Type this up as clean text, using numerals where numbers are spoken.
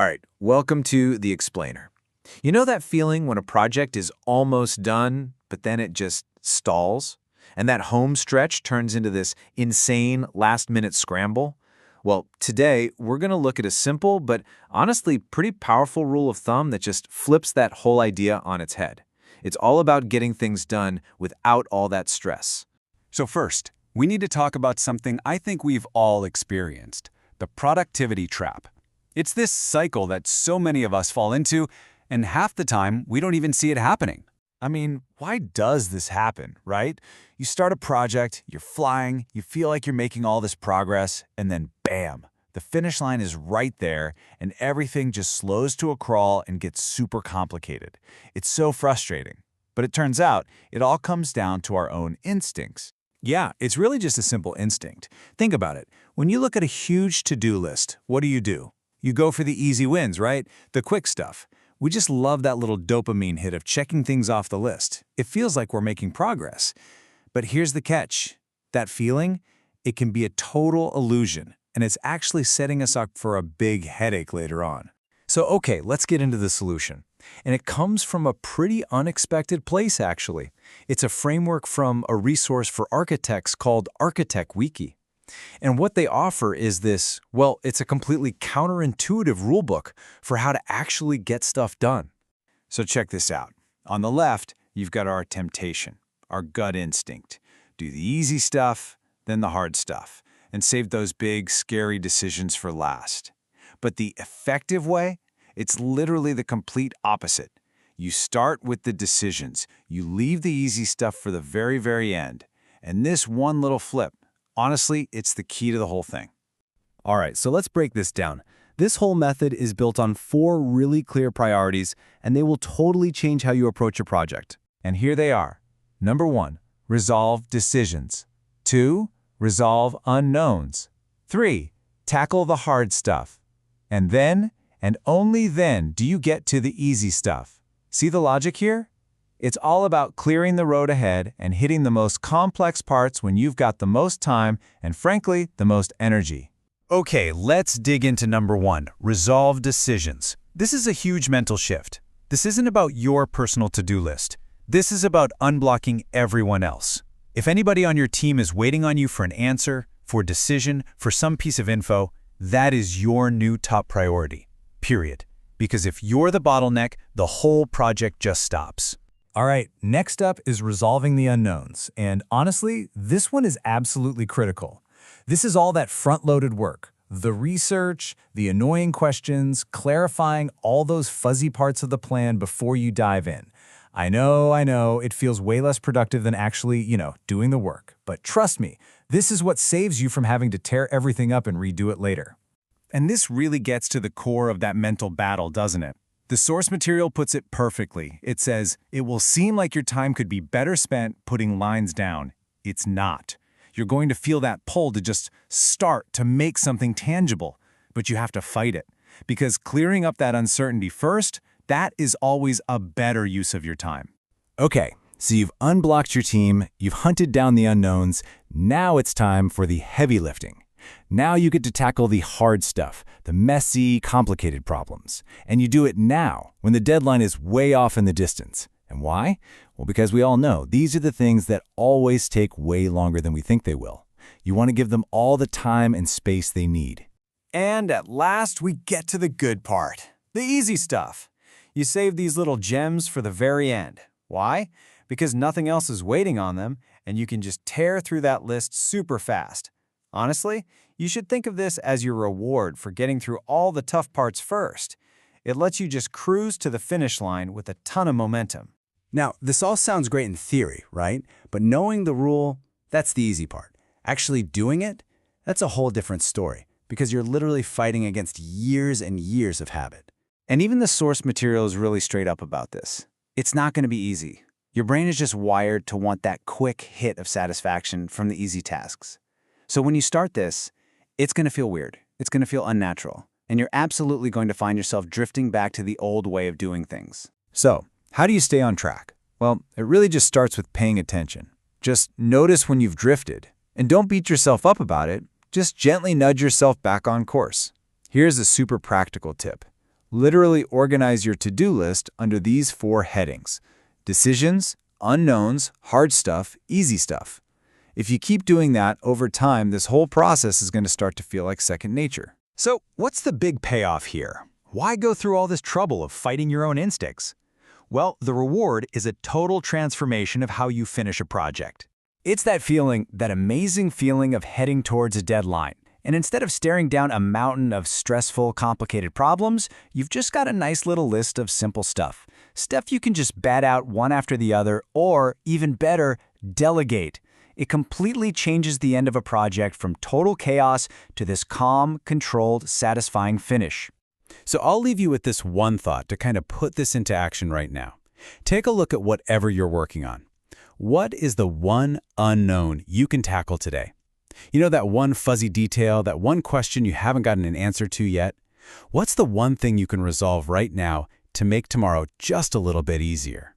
All right, welcome to The Explainer. You know that feeling when a project is almost done, but then it just stalls? And that home stretch turns into this insane last-minute scramble? Well, today we're going to look at a simple but honestly pretty powerful rule of thumb that just flips that whole idea on its head. It's all about getting things done without all that stress. So first, we need to talk about something I think we've all experienced, the productivity trap. It's this cycle that so many of us fall into, and half the time we don't even see it happening. I mean, why does this happen, right? You start a project, you're flying, you feel like you're making all this progress, and then bam, the finish line is right there, and everything just slows to a crawl and gets super complicated. It's so frustrating. But it turns out, it all comes down to our own instincts. Yeah, it's really just a simple instinct. Think about it. When you look at a huge to-do list, what do? You go for the easy wins, right? The quick stuff. We just love that little dopamine hit of checking things off the list. It feels like we're making progress. But here's the catch. That feeling, it can be a total illusion, and it's actually setting us up for a big headache later on. So okay, let's get into the solution. And it comes from a pretty unexpected place, actually. It's a framework from a resource for architects called Architect Wiki. And what they offer is this, well, it's a completely counterintuitive rulebook for how to actually get stuff done. So check this out. On the left, you've got our temptation, our gut instinct. Do the easy stuff, then the hard stuff, and save those big, scary decisions for last. But the effective way, it's literally the complete opposite. You start with the decisions. You leave the easy stuff for the very, very end. And this one little flip, honestly, it's the key to the whole thing. All right, so let's break this down. This whole method is built on 4 really clear priorities, and they will totally change how you approach a project. And here they are. Number 1, resolve decisions. 2, resolve unknowns. 3, tackle the hard stuff. And then, and only then, do you get to the easy stuff. See the logic here? It's all about clearing the road ahead and hitting the most complex parts when you've got the most time and, frankly, the most energy. Okay, let's dig into number 1, resolve decisions. This is a huge mental shift. This isn't about your personal to-do list. This is about unblocking everyone else. If anybody on your team is waiting on you for an answer, for a decision, for some piece of info, that is your new top priority, period. Because if you're the bottleneck, the whole project just stops. All right, next up is resolving the unknowns. And honestly, this one is absolutely critical. This is all that front-loaded work. The research, the annoying questions, clarifying all those fuzzy parts of the plan before you dive in. I know, it feels way less productive than actually, doing the work. But trust me, this is what saves you from having to tear everything up and redo it later. And this really gets to the core of that mental battle, doesn't it? The source material puts it perfectly. It says, it will seem like your time could be better spent putting lines down. It's not. You're going to feel that pull to just start to make something tangible, but you have to fight it. Because clearing up that uncertainty first, that is always a better use of your time. Okay, so you've unblocked your team, you've hunted down the unknowns, now it's time for the heavy lifting. Now you get to tackle the hard stuff, the messy, complicated problems. And you do it now, when the deadline is way off in the distance. And why? Well, because we all know these are the things that always take way longer than we think they will. You want to give them all the time and space they need. And at last, we get to the good part, the easy stuff. You save these little gems for the very end. Why? Because nothing else is waiting on them, and you can just tear through that list super fast. Honestly, you should think of this as your reward for getting through all the tough parts first. It lets you just cruise to the finish line with a ton of momentum. Now, this all sounds great in theory, right? But knowing the rule, that's the easy part. Actually doing it, that's a whole different story, because you're literally fighting against years and years of habit. And even the source material is really straight up about this. It's not going to be easy. Your brain is just wired to want that quick hit of satisfaction from the easy tasks. So when you start this, it's going to feel weird. It's going to feel unnatural. And you're absolutely going to find yourself drifting back to the old way of doing things. So, how do you stay on track? Well, it really just starts with paying attention. Just notice when you've drifted. And don't beat yourself up about it. Just gently nudge yourself back on course. Here's a super practical tip. Literally organize your to-do list under these 4 headings: decisions, unknowns, hard stuff, easy stuff. If you keep doing that, over time, this whole process is going to start to feel like second nature. So, what's the big payoff here? Why go through all this trouble of fighting your own instincts? Well, the reward is a total transformation of how you finish a project. It's that feeling, that amazing feeling of heading towards a deadline. And instead of staring down a mountain of stressful, complicated problems, you've just got a nice little list of simple stuff. Stuff you can just bat out one after the other, or, even better, delegate. It completely changes the end of a project from total chaos to this calm, controlled, satisfying finish. So I'll leave you with this one thought to kind of put this into action right now. Take a look at whatever you're working on. What is the one unknown you can tackle today? You know, that one fuzzy detail, that one question you haven't gotten an answer to yet? What's the one thing you can resolve right now to make tomorrow just a little bit easier?